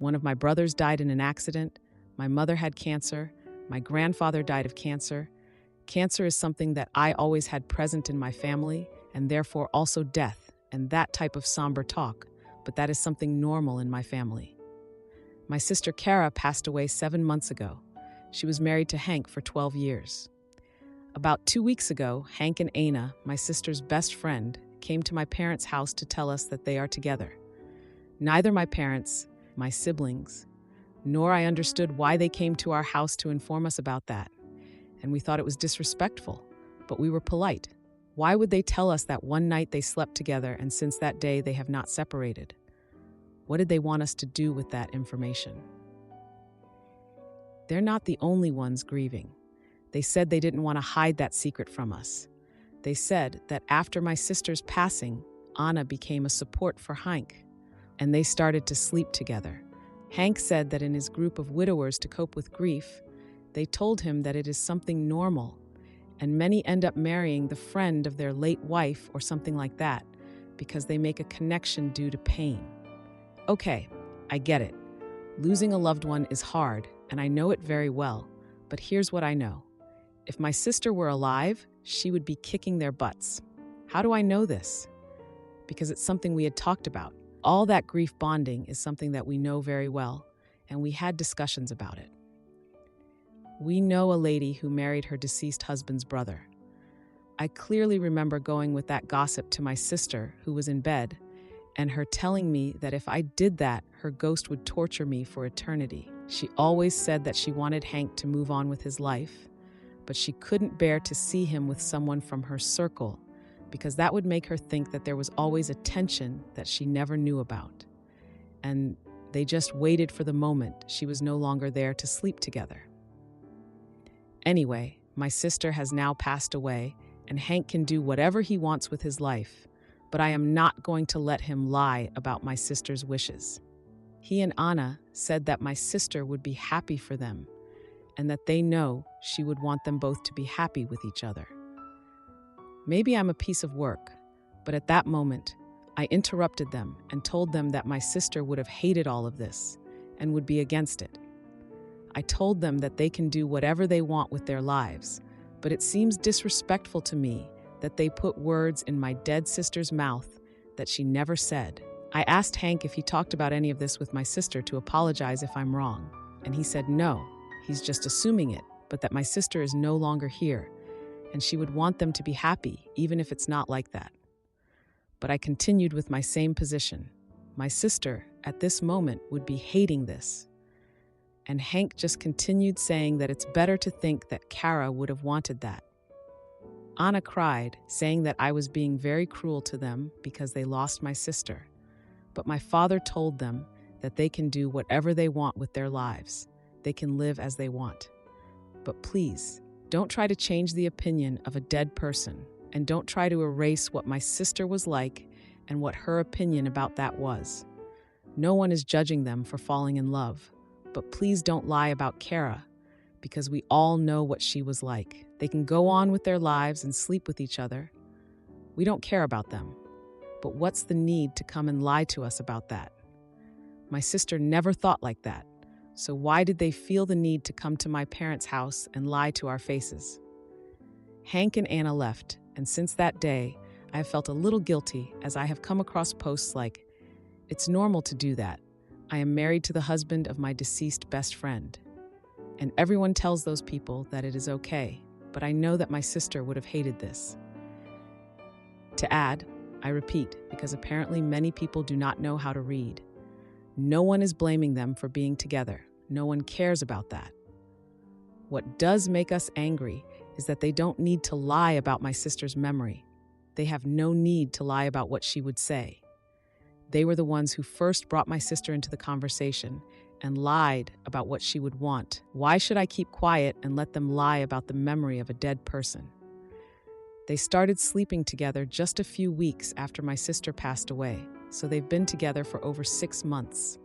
One of my brothers died in an accident. My mother had cancer. My grandfather died of cancer. Cancer is something that I always had present in my family, and therefore also death and that type of somber talk, but that is something normal in my family. My sister Kara passed away 7 months ago. She was married to Hank for 12 years. About 2 weeks ago, Hank and Anna, my sister's best friend, came to my parents' house to tell us that they are together. Neither my parents, my siblings, nor I understood why they came to our house to inform us about that. And we thought it was disrespectful, but we were polite. Why would they tell us that one night they slept together and since that day they have not separated? What did they want us to do with that information? They're not the only ones grieving. They said they didn't want to hide that secret from us. They said that after my sister's passing, Anna became a support for Hank, and they started to sleep together. Hank said that in his group of widowers to cope with grief, they told him that it is something normal, and many end up marrying the friend of their late wife or something like that because they make a connection due to pain. Okay, I get it. Losing a loved one is hard, and I know it very well, but here's what I know. If my sister were alive, she would be kicking their butts. How do I know this? Because it's something we had talked about. All that grief bonding is something that we know very well, and we had discussions about it. We know a lady who married her deceased husband's brother. I clearly remember going with that gossip to my sister, who was in bed, and her telling me that if I did that, her ghost would torture me for eternity. She always said that she wanted Hank to move on with his life, but she couldn't bear to see him with someone from her circle, because that would make her think that there was always a tension that she never knew about. And they just waited for the moment she was no longer there to sleep together. Anyway, my sister has now passed away, and Hank can do whatever he wants with his life, but I am not going to let him lie about my sister's wishes. He and Anna said that my sister would be happy for them, and that they know she would want them both to be happy with each other. Maybe I'm a piece of work, but at that moment, I interrupted them and told them that my sister would have hated all of this and would be against it. I told them that they can do whatever they want with their lives, but it seems disrespectful to me that they put words in my dead sister's mouth that she never said. I asked Hank if he talked about any of this with my sister to apologize if I'm wrong, and he said no, he's just assuming it, but that my sister is no longer here, and she would want them to be happy, even if it's not like that. But I continued with my same position. My sister, at this moment, would be hating this. And Hank just continued saying that it's better to think that Kara would have wanted that. Anna cried, saying that I was being very cruel to them because they lost my sister. But my father told them that they can do whatever they want with their lives. They can live as they want. But please, don't try to change the opinion of a dead person, and don't try to erase what my sister was like and what her opinion about that was. No one is judging them for falling in love, but please don't lie about Kara, because we all know what she was like. They can go on with their lives and sleep with each other. We don't care about them, but what's the need to come and lie to us about that? My sister never thought like that. So why did they feel the need to come to my parents' house and lie to our faces? Hank and Anna left, and since that day, I have felt a little guilty as I have come across posts like, "It's normal to do that. I am married to the husband of my deceased best friend." And everyone tells those people that it is okay, but I know that my sister would have hated this. To add, I repeat, because apparently many people do not know how to read. No one is blaming them for being together. No one cares about that. What does make us angry is that they don't need to lie about my sister's memory. They have no need to lie about what she would say. They were the ones who first brought my sister into the conversation and lied about what she would want. Why should I keep quiet and let them lie about the memory of a dead person? They started sleeping together just a few weeks after my sister passed away, so they've been together for over 6 months.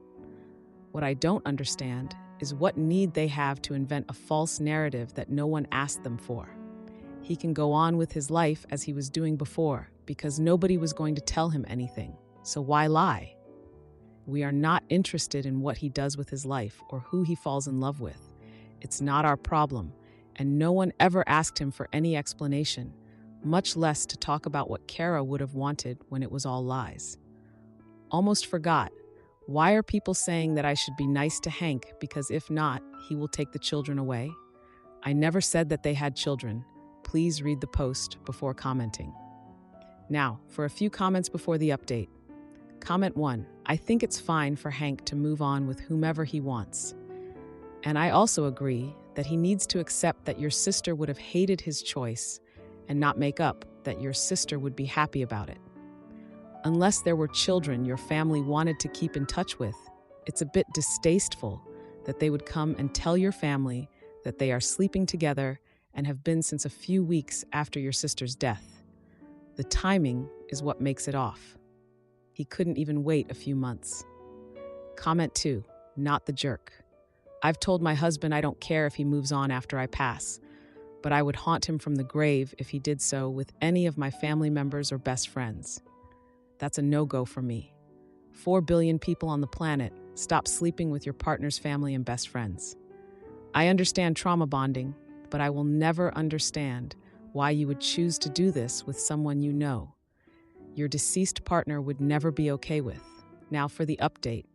What I don't understand is what need they have to invent a false narrative that no one asked them for. He can go on with his life as he was doing before, because nobody was going to tell him anything, so why lie? We are not interested in what he does with his life or who he falls in love with. It's not our problem, and no one ever asked him for any explanation, much less to talk about what Kara would have wanted when it was all lies. Almost forgot. Why are people saying that I should be nice to Hank because if not, he will take the children away? I never said that they had children. Please read the post before commenting. Now, for a few comments before the update. Comment 1. I think it's fine for Hank to move on with whomever he wants. And I also agree that he needs to accept that your sister would have hated his choice and not make up that your sister would be happy about it. Unless there were children your family wanted to keep in touch with, it's a bit distasteful that they would come and tell your family that they are sleeping together and have been since a few weeks after your sister's death. The timing is what makes it off. He couldn't even wait a few months. Comment 2. Not the jerk. I've told my husband I don't care if he moves on after I pass, but I would haunt him from the grave if he did so with any of my family members or best friends. That's a no-go for me. 4 billion people on the planet. Stop sleeping with your partner's family and best friends. I understand trauma bonding, but I will never understand why you would choose to do this with someone you know your deceased partner would never be okay with. Now for the update.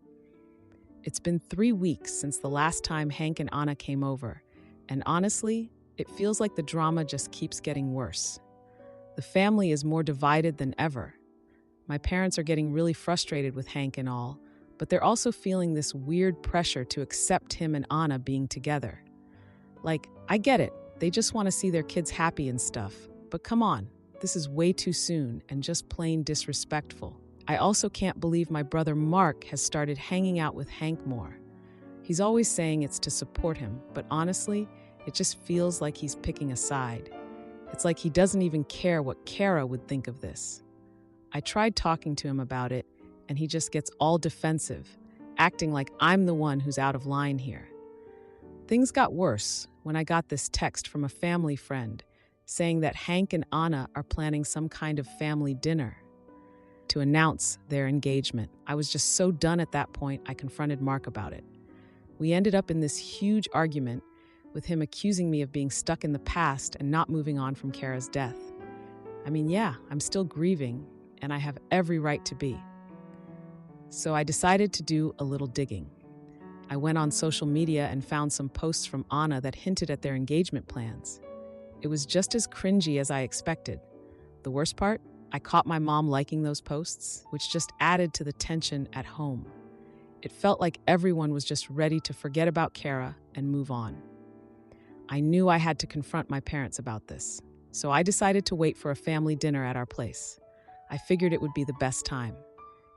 It's been 3 weeks since the last time Hank and Anna came over, and honestly, it feels like the drama just keeps getting worse. The family is more divided than ever. My parents are getting really frustrated with Hank and all, but they're also feeling this weird pressure to accept him and Anna being together. Like, I get it, they just want to see their kids happy and stuff, but come on, this is way too soon and just plain disrespectful. I also can't believe my brother Mark has started hanging out with Hank more. He's always saying it's to support him, but honestly, it just feels like he's picking a side. It's like he doesn't even care what Kara would think of this. I tried talking to him about it, and he just gets all defensive, acting like I'm the one who's out of line here. Things got worse when I got this text from a family friend saying that Hank and Anna are planning some kind of family dinner to announce their engagement. I was just so done at that point, I confronted Mark about it. We ended up in this huge argument with him accusing me of being stuck in the past and not moving on from Kara's death. I mean, yeah, I'm still grieving, and I have every right to be. So I decided to do a little digging. I went on social media and found some posts from Anna that hinted at their engagement plans. It was just as cringy as I expected. The worst part? I caught my mom liking those posts, which just added to the tension at home. It felt like everyone was just ready to forget about Kara and move on. I knew I had to confront my parents about this, so I decided to wait for a family dinner at our place. I figured it would be the best time.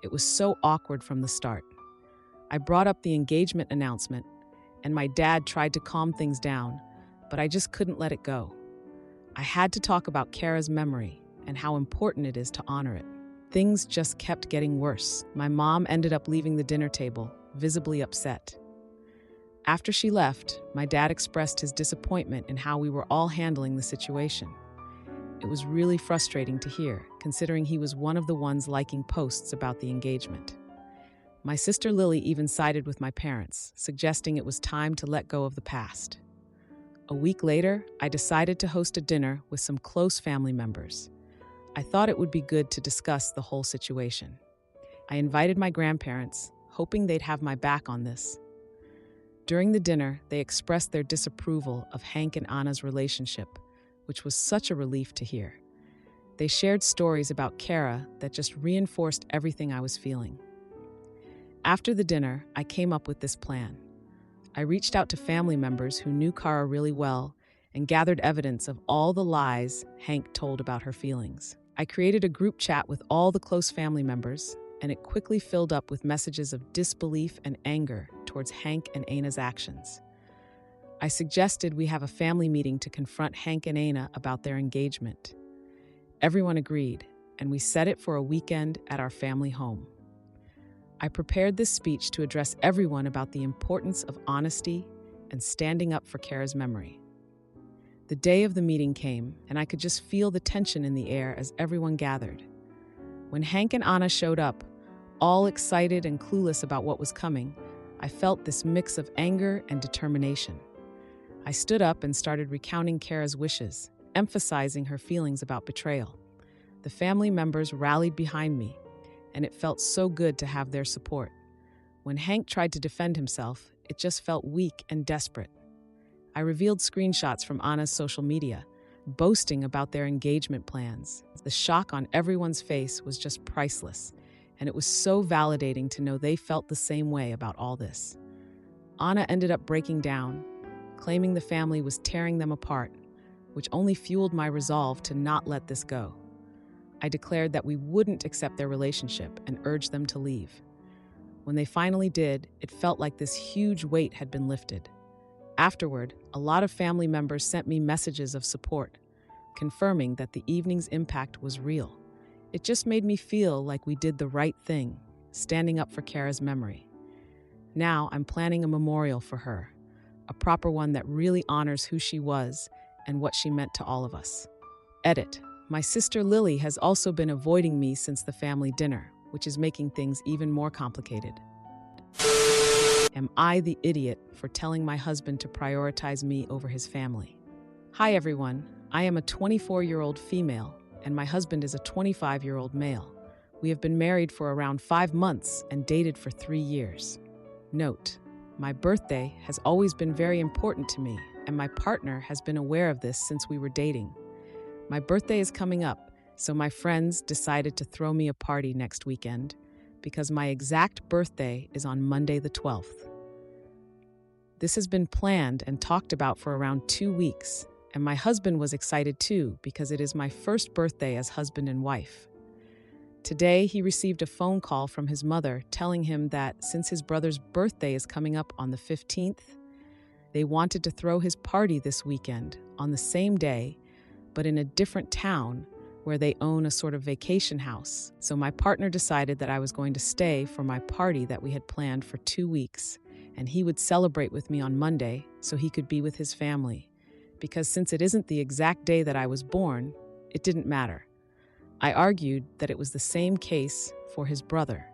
It was so awkward from the start. I brought up the engagement announcement, and my dad tried to calm things down, but I just couldn't let it go. I had to talk about Kara's memory and how important it is to honor it. Things just kept getting worse. My mom ended up leaving the dinner table, visibly upset. After she left, my dad expressed his disappointment in how we were all handling the situation. It was really frustrating to hear, considering he was one of the ones liking posts about the engagement. My sister Lily even sided with my parents, suggesting it was time to let go of the past. A week later, I decided to host a dinner with some close family members. I thought it would be good to discuss the whole situation. I invited my grandparents, hoping they'd have my back on this. During the dinner, they expressed their disapproval of Hank and Anna's relationship, which was such a relief to hear. They shared stories about Kara that just reinforced everything I was feeling. After the dinner, I came up with this plan. I reached out to family members who knew Kara really well and gathered evidence of all the lies Hank told about her feelings. I created a group chat with all the close family members, and it quickly filled up with messages of disbelief and anger towards Hank and Anna's actions. I suggested we have a family meeting to confront Hank and Anna about their engagement. Everyone agreed, and we set it for a weekend at our family home. I prepared this speech to address everyone about the importance of honesty and standing up for Kara's memory. The day of the meeting came, and I could just feel the tension in the air as everyone gathered. When Hank and Anna showed up, All excited and clueless about what was coming, I felt this mix of anger and determination. I stood up and started recounting Kara's wishes, emphasizing her feelings about betrayal. The family members rallied behind me, and it felt so good to have their support. When Hank tried to defend himself, it just felt weak and desperate. I revealed screenshots from Anna's social media, boasting about their engagement plans. The shock on everyone's face was just priceless, and it was so validating to know they felt the same way about all this. Anna ended up breaking down, claiming the family was tearing them apart, which only fueled my resolve to not let this go. I declared that we wouldn't accept their relationship and urged them to leave. When they finally did, it felt like this huge weight had been lifted. Afterward, a lot of family members sent me messages of support, confirming that the evening's impact was real. It just made me feel like we did the right thing, standing up for Kara's memory. Now I'm planning a memorial for her, a proper one that really honors who she was and what she meant to all of us. Edit. My sister Lily has also been avoiding me since the family dinner, which is making things even more complicated. Am I the idiot for telling my husband to prioritize me over his family? Hi everyone, I am a 24-year-old female, and my husband is a 25-year-old male. We have been married for around 5 months and dated for 3 years. Note, my birthday has always been very important to me, and my partner has been aware of this since we were dating. My birthday is coming up, so my friends decided to throw me a party next weekend because my exact birthday is on Monday the 12th. This has been planned and talked about for around 2 weeks, and my husband was excited too because it is my first birthday as husband and wife. Today, he received a phone call from his mother telling him that since his brother's birthday is coming up on the 15th, they wanted to throw his party this weekend on the same day, but in a different town where they own a sort of vacation house. So my partner decided that I was going to stay for my party that we had planned for 2 weeks, and he would celebrate with me on Monday so he could be with his family. Because since it isn't the exact day that I was born, it didn't matter. I argued that it was the same case for his brother.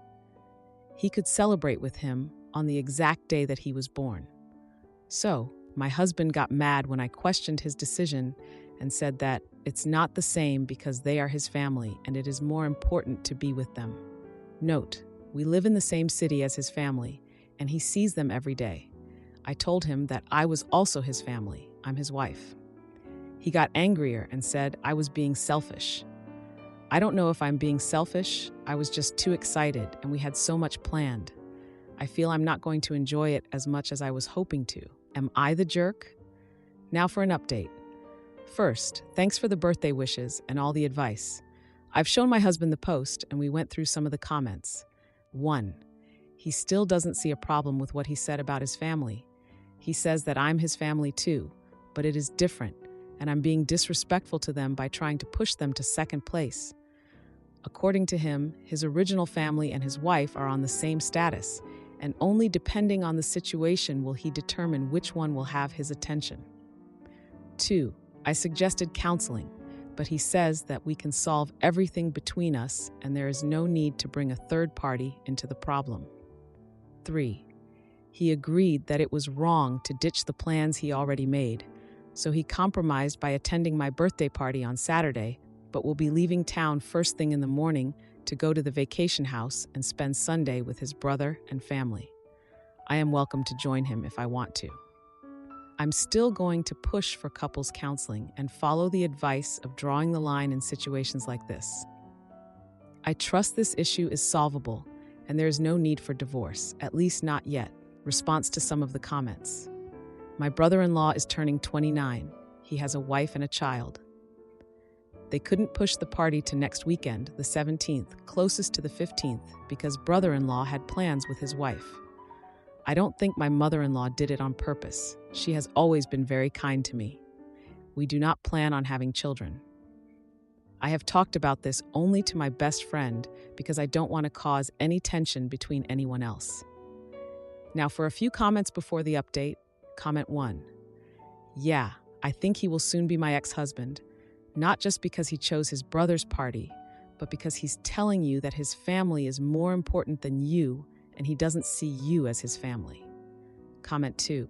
He could celebrate with him on the exact day that he was born. So, my husband got mad when I questioned his decision and said that it's not the same because they are his family and it is more important to be with them. Note, we live in the same city as his family, and he sees them every day. I told him that I was also his family. I'm his wife. He got angrier and said I was being selfish. I don't know if I'm being selfish. I was just too excited and we had so much planned. I feel I'm not going to enjoy it as much as I was hoping to. Am I the jerk? Now for an update. First, thanks for the birthday wishes and all the advice. I've shown my husband the post and we went through some of the comments. 1. He still doesn't see a problem with what he said about his family. He says that I'm his family too, but it is different, and I'm being disrespectful to them by trying to push them to second place. According to him, his original family and his wife are on the same status, and only depending on the situation will he determine which one will have his attention. 2. I suggested counseling, but he says that we can solve everything between us and there is no need to bring a third party into the problem. 3. He agreed that it was wrong to ditch the plans he already made, so he compromised by attending my birthday party on Saturday, but will be leaving town first thing in the morning to go to the vacation house and spend Sunday with his brother and family. I am welcome to join him if I want to. I'm still going to push for couples counseling and follow the advice of drawing the line in situations like this. I trust this issue is solvable and there is no need for divorce, at least not yet. Response to some of the comments. My brother-in-law is turning 29. He has a wife and a child. They couldn't push the party to next weekend, the 17th, closest to the 15th, because brother-in-law had plans with his wife. I don't think my mother-in-law did it on purpose. She has always been very kind to me. We do not plan on having children. I have talked about this only to my best friend because I don't want to cause any tension between anyone else. Now for a few comments before the update. Comment 1. Yeah, I think he will soon be my ex-husband, not just because he chose his brother's party, but because he's telling you that his family is more important than you and he doesn't see you as his family. Comment 2.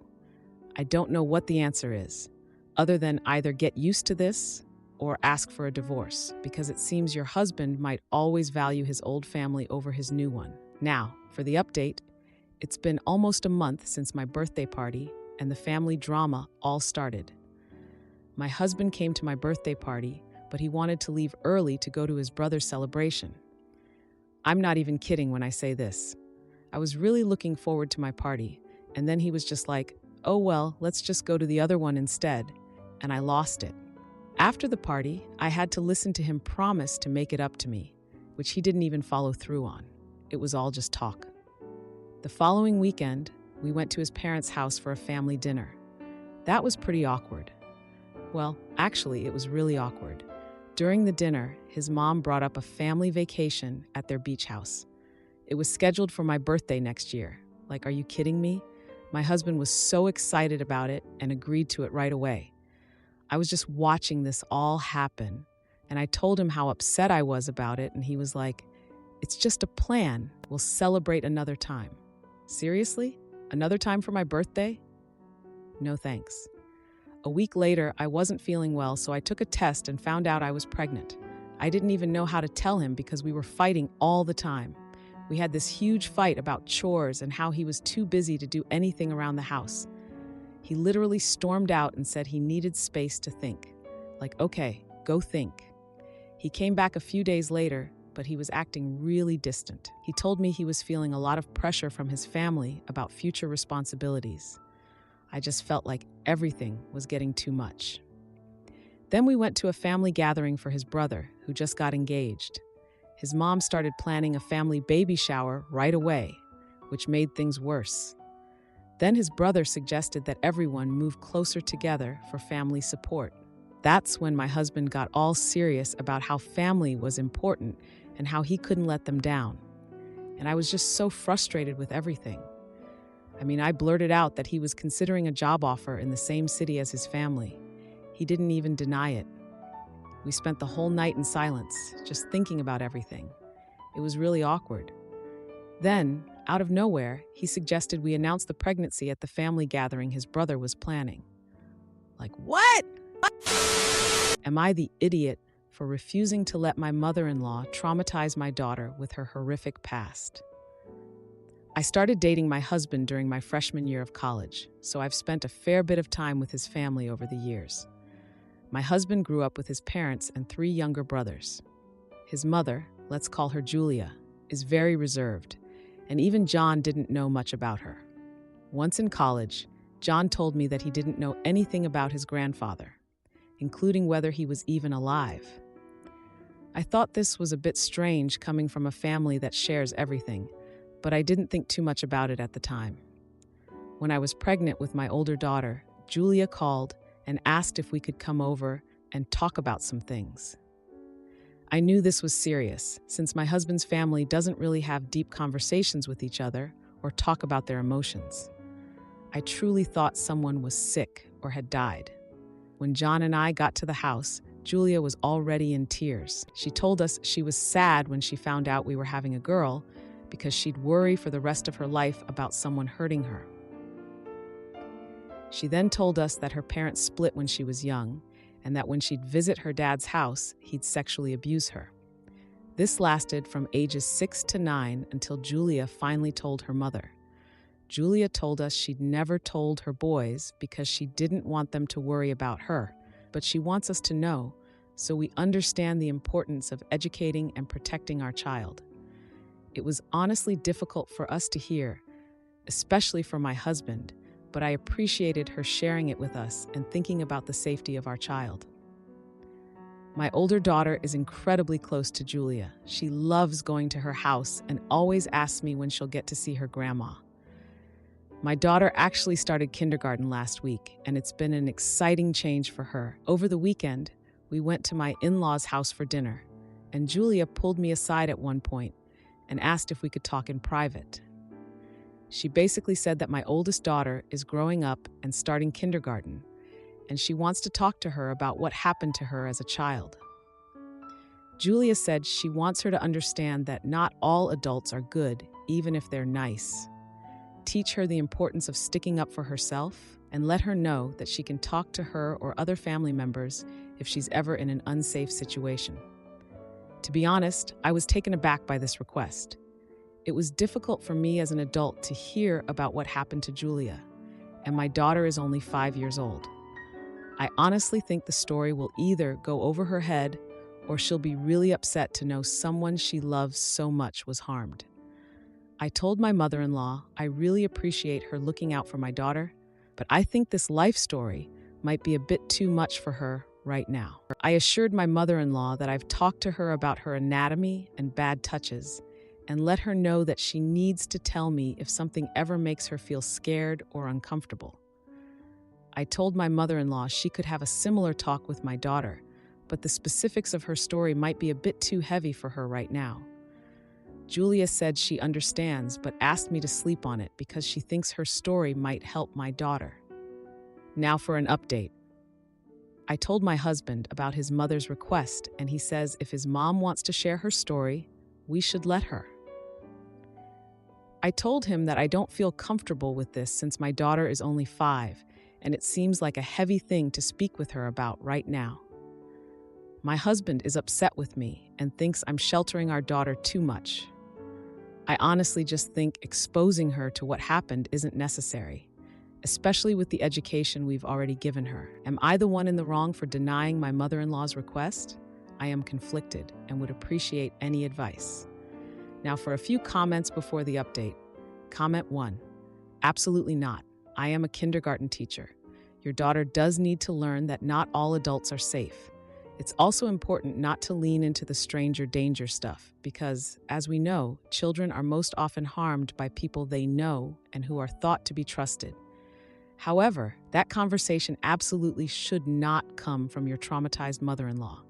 I don't know what the answer is, other than either get used to this or ask for a divorce, because it seems your husband might always value his old family over his new one. Now, for the update, it's been almost a month since my birthday party and the family drama all started. My husband came to my birthday party, but he wanted to leave early to go to his brother's celebration. I'm not even kidding when I say this. I was really looking forward to my party, and then he was just like, oh well, let's just go to the other one instead, and I lost it. After the party, I had to listen to him promise to make it up to me, which he didn't even follow through on. It was all just talk. The following weekend, we went to his parents' house for a family dinner. That was pretty awkward. Well, actually, it was really awkward. During the dinner, his mom brought up a family vacation at their beach house. It was scheduled for my birthday next year. Like, are you kidding me? My husband was so excited about it and agreed to it right away. I was just watching this all happen, and I told him how upset I was about it, and he was like, it's just a plan. We'll celebrate another time. Seriously? Another time for my birthday? No thanks. A week later, I wasn't feeling well, so I took a test and found out I was pregnant. I didn't even know how to tell him because we were fighting all the time. We had this huge fight about chores and how he was too busy to do anything around the house. He literally stormed out and said he needed space to think. Like, okay, go think. He came back a few days later, but he was acting really distant. He told me he was feeling a lot of pressure from his family about future responsibilities. I just felt like everything was getting too much. Then we went to a family gathering for his brother, who just got engaged. His mom started planning a family baby shower right away, which made things worse. Then his brother suggested that everyone move closer together for family support. That's when my husband got all serious about how family was important and how he couldn't let them down. And I was just so frustrated with everything. I blurted out that he was considering a job offer in the same city as his family. He didn't even deny it. We spent the whole night in silence, just thinking about everything. It was really awkward. Then, out of nowhere, he suggested we announce the pregnancy at the family gathering his brother was planning. Like, what? Am I the idiot for refusing to let my mother-in-law traumatize my daughter with her horrific past? I started dating my husband during my freshman year of college, so I've spent a fair bit of time with his family over the years. My husband grew up with his parents and 3 younger brothers. His mother, let's call her Julia, is very reserved, and even John didn't know much about her. Once in college, John told me that he didn't know anything about his grandfather, including whether he was even alive. I thought this was a bit strange coming from a family that shares everything, but I didn't think too much about it at the time. When I was pregnant with my older daughter, Julia called and asked if we could come over and talk about some things. I knew this was serious, since my husband's family doesn't really have deep conversations with each other or talk about their emotions. I truly thought someone was sick or had died. When John and I got to the house, Julia was already in tears. She told us she was sad when she found out we were having a girl, because she'd worry for the rest of her life about someone hurting her. She then told us that her parents split when she was young, and that when she'd visit her dad's house, he'd sexually abuse her. This lasted from ages 6 to 9 until Julia finally told her mother. Julia told us she'd never told her boys because she didn't want them to worry about her, but she wants us to know, so we understand the importance of educating and protecting our child. It was honestly difficult for us to hear, especially for my husband, but I appreciated her sharing it with us and thinking about the safety of our child. My older daughter is incredibly close to Julia. She loves going to her house and always asks me when she'll get to see her grandma. My daughter actually started kindergarten last week, and it's been an exciting change for her. Over the weekend, we went to my in-laws' house for dinner, and Julia pulled me aside at one point and asked if we could talk in private. She basically said that my oldest daughter is growing up and starting kindergarten, and she wants to talk to her about what happened to her as a child. Julia said she wants her to understand that not all adults are good, even if they're nice. Teach her the importance of sticking up for herself and let her know that she can talk to her or other family members if she's ever in an unsafe situation. To be honest, I was taken aback by this request. It was difficult for me as an adult to hear about what happened to Julia, and my daughter is only 5 years old. I honestly think the story will either go over her head or she'll be really upset to know someone she loves so much was harmed. I told my mother-in-law I really appreciate her looking out for my daughter, but I think this life story might be a bit too much for her right now. I assured my mother-in-law that I've talked to her about her anatomy and bad touches and let her know that she needs to tell me if something ever makes her feel scared or uncomfortable. I told my mother-in-law she could have a similar talk with my daughter, but the specifics of her story might be a bit too heavy for her right now. Julia said she understands, but asked me to sleep on it because she thinks her story might help my daughter. Now for an update. I told my husband about his mother's request, and he says if his mom wants to share her story, we should let her. I told him that I don't feel comfortable with this since my daughter is only 5, and it seems like a heavy thing to speak with her about right now. My husband is upset with me and thinks I'm sheltering our daughter too much. I honestly just think exposing her to what happened isn't necessary, especially with the education we've already given her. Am I the one in the wrong for denying my mother-in-law's request? I am conflicted and would appreciate any advice. Now for a few comments before the update. Comment 1. Absolutely not. I am a kindergarten teacher. Your daughter does need to learn that not all adults are safe. It's also important not to lean into the stranger danger stuff because, as we know, children are most often harmed by people they know and who are thought to be trusted. However, that conversation absolutely should not come from your traumatized mother-in-law.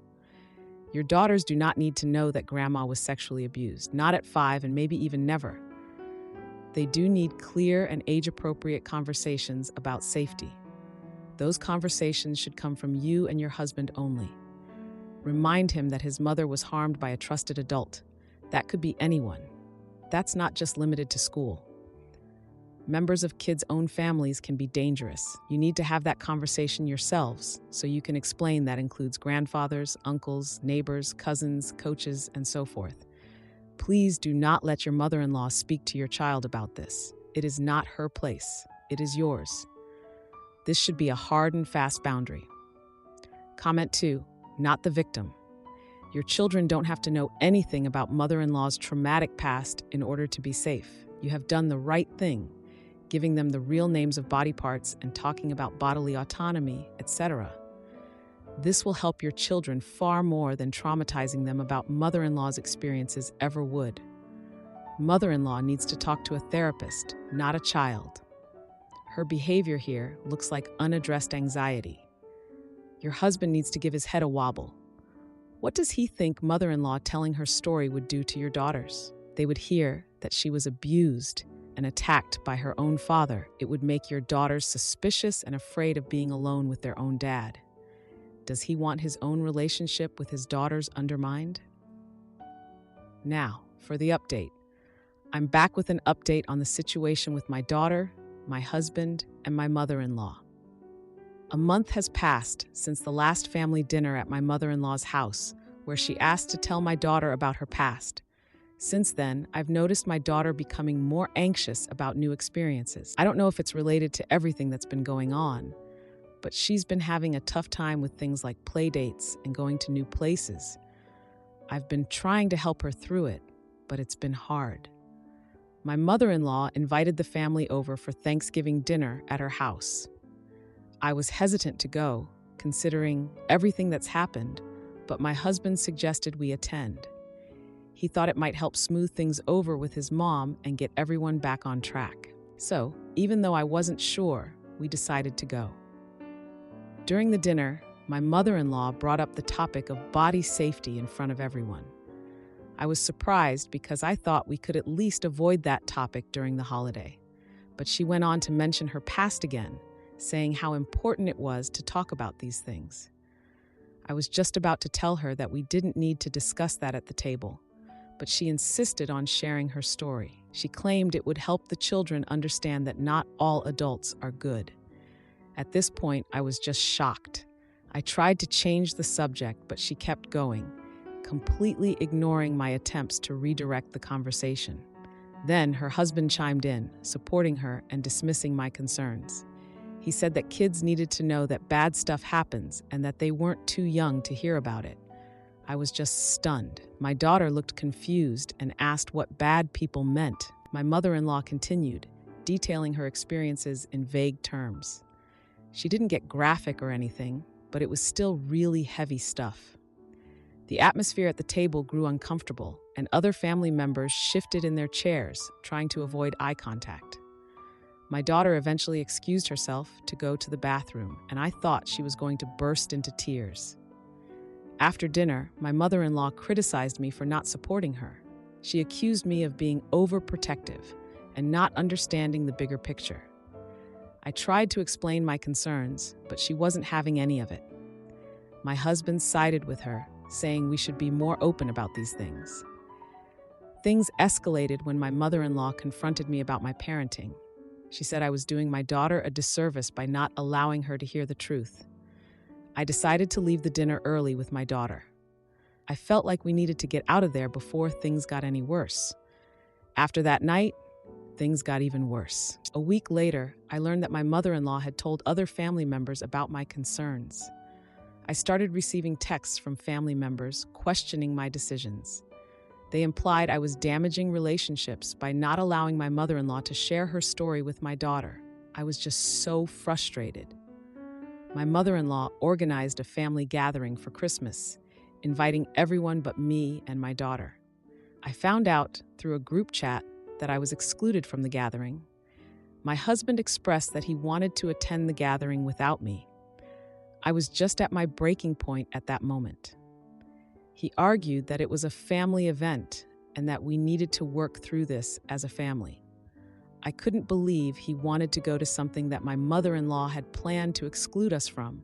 Your daughters do not need to know that grandma was sexually abused, not at 5 and maybe even never. They do need clear and age-appropriate conversations about safety. Those conversations should come from you and your husband only. Remind him that his mother was harmed by a trusted adult. That could be anyone. That's not just limited to school. Members of kids' own families can be dangerous. You need to have that conversation yourselves so you can explain that includes grandfathers, uncles, neighbors, cousins, coaches, and so forth. Please do not let your mother-in-law speak to your child about this. It is not her place. It is yours. This should be a hard and fast boundary. Comment 2. Not the victim. Your children don't have to know anything about mother-in-law's traumatic past in order to be safe. You have done the right thing, giving them the real names of body parts and talking about bodily autonomy, etc. This will help your children far more than traumatizing them about mother-in-law's experiences ever would. Mother-in-law needs to talk to a therapist, not a child. Her behavior here looks like unaddressed anxiety. Your husband needs to give his head a wobble. What does he think mother-in-law telling her story would do to your daughters? They would hear that she was abused and attacked by her own father. It would make your daughters suspicious and afraid of being alone with their own dad. Does he want his own relationship with his daughters undermined? Now, for the update. I'm back with an update on the situation with my daughter, my husband, and my mother-in-law. A month has passed since the last family dinner at my mother-in-law's house, where she asked to tell my daughter about her past. Since then, I've noticed my daughter becoming more anxious about new experiences. I don't know if it's related to everything that's been going on, but she's been having a tough time with things like play dates and going to new places. I've been trying to help her through it, but it's been hard. My mother-in-law invited the family over for Thanksgiving dinner at her house. I was hesitant to go, considering everything that's happened, but my husband suggested we attend. He thought it might help smooth things over with his mom and get everyone back on track. So, even though I wasn't sure, we decided to go. During the dinner, my mother-in-law brought up the topic of body safety in front of everyone. I was surprised because I thought we could at least avoid that topic during the holiday. But she went on to mention her past again, saying how important it was to talk about these things. I was just about to tell her that we didn't need to discuss that at the table, but she insisted on sharing her story. She claimed it would help the children understand that not all adults are good. At this point, I was just shocked. I tried to change the subject, but she kept going, completely ignoring my attempts to redirect the conversation. Then her husband chimed in, supporting her and dismissing my concerns. He said that kids needed to know that bad stuff happens and that they weren't too young to hear about it. I was just stunned. My daughter looked confused and asked what bad people meant. My mother-in-law continued, detailing her experiences in vague terms. She didn't get graphic or anything, but it was still really heavy stuff. The atmosphere at the table grew uncomfortable, and other family members shifted in their chairs, trying to avoid eye contact. My daughter eventually excused herself to go to the bathroom, and I thought she was going to burst into tears. After dinner, my mother-in-law criticized me for not supporting her. She accused me of being overprotective and not understanding the bigger picture. I tried to explain my concerns, but she wasn't having any of it. My husband sided with her, saying we should be more open about these things. Things escalated when my mother-in-law confronted me about my parenting. She said I was doing my daughter a disservice by not allowing her to hear the truth. I decided to leave the dinner early with my daughter. I felt like we needed to get out of there before things got any worse. After that night, things got even worse. A week later, I learned that my mother-in-law had told other family members about my concerns. I started receiving texts from family members questioning my decisions. They implied I was damaging relationships by not allowing my mother-in-law to share her story with my daughter. I was just so frustrated. My mother-in-law organized a family gathering for Christmas, inviting everyone but me and my daughter. I found out through a group chat that I was excluded from the gathering. My husband expressed that he wanted to attend the gathering without me. I was just at my breaking point at that moment. He argued that it was a family event and that we needed to work through this as a family. I couldn't believe he wanted to go to something that my mother-in-law had planned to exclude us from.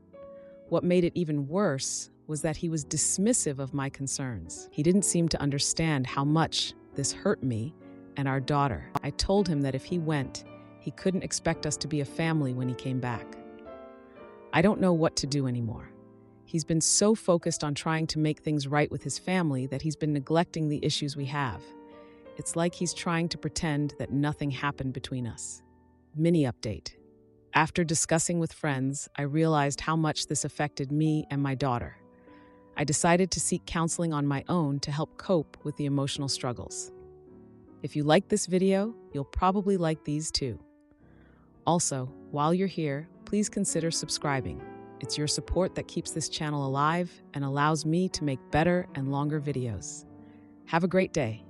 What made it even worse was that he was dismissive of my concerns. He didn't seem to understand how much this hurt me and our daughter. I told him that if he went, he couldn't expect us to be a family when he came back. I don't know what to do anymore. He's been so focused on trying to make things right with his family that he's been neglecting the issues we have. It's like he's trying to pretend that nothing happened between us. Mini update. After discussing with friends, I realized how much this affected me and my daughter. I decided to seek counseling on my own to help cope with the emotional struggles. If you like this video, you'll probably like these too. Also, while you're here, please consider subscribing. It's your support that keeps this channel alive and allows me to make better and longer videos. Have a great day.